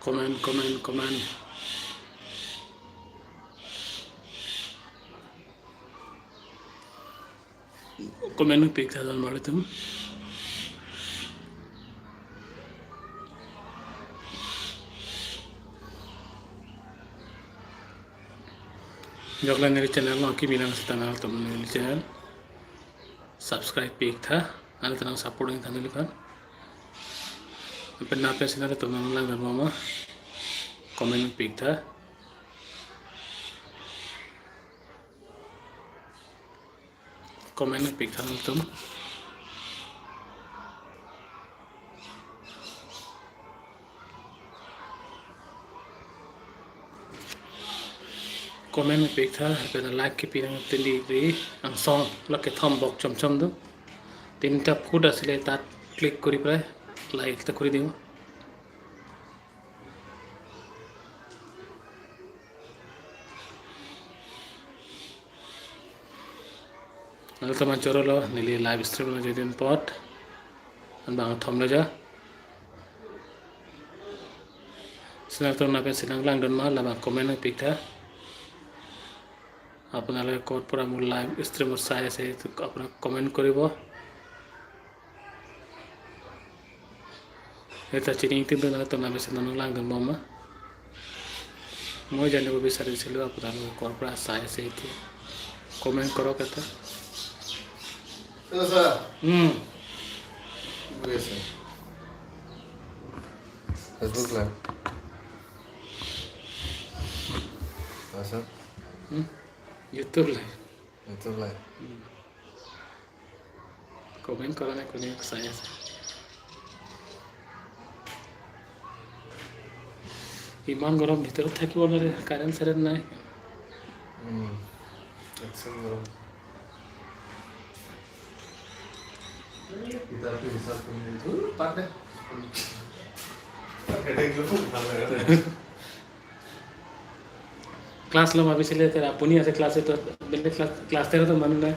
comment pick ಅದನ್ನು ಮಾಡಿತು जगला मेरे चैनल में की बिना तना तुम मेरे चैनल सब्सक्राइब पिक था अने तना सपोर्टिंग था मिल कर अपन ना पे सिना तुम लंग मामा कमेंट पिक था कमेंट पिक था तुम comment pic tha pena like ki pirang tili ri ang song lake thumb box chom do tinta foot asile tat click kori pray like ta kori diu ang taman choro lo nili live stream lo jedin pot an bang thom lo ja sinang to na pe sinang lang don ma la ba comment pic tha আপোনালোকে ক'ত পৰা মোৰ live ষ্ট্ৰীমত চাই আছে আপোনাক comment কৰিব এটা চিনি কিন্তু না তো নামে চিনি নালাগে মামা মই জানিব বিচাৰিছিলোঁ আপোনালোকে ক'ৰ পৰা চাই আছে এতিয়া কমেণ্ট কৰক এটা Facebook live YouTube live comment কৰা নাই কোনে চাই আছে ইমান গৰম ভিতৰত থাকিব নোৱাৰে কাৰেণ্ট চাৰেণ্ট নাই ক্লাছ ল'ম ভাবিছিলে আপুনি আছে ক্লাছ এইটো বেলেগ ক্লাছ তেৰতো মানুহ নাই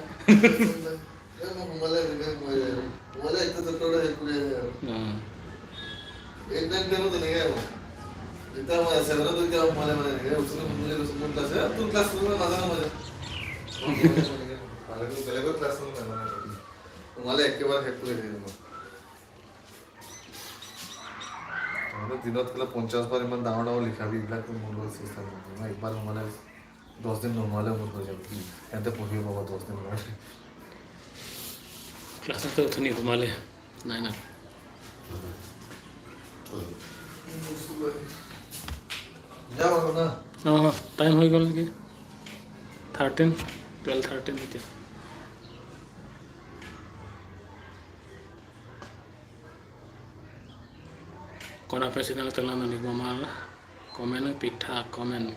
দিনত গ'লে 50 বাৰ ইমান ডাঙৰ ডাঙৰ লিখাবি এইবিলাক মোৰ লগত চেষ্টা নকৰোঁ মই একবাৰ সোমালে 10 দিন নোহোৱালে মোৰ হৈ যাব সিহঁতে পঢ়িব পাব 10 দিন নোৱাৰে ক্লাছতো উঠনি সোমালে নাই না অঁ টাইম হৈ গ'ল নেকি 12:13 এতিয়া Kona personal telan ni gomala komen pitta comment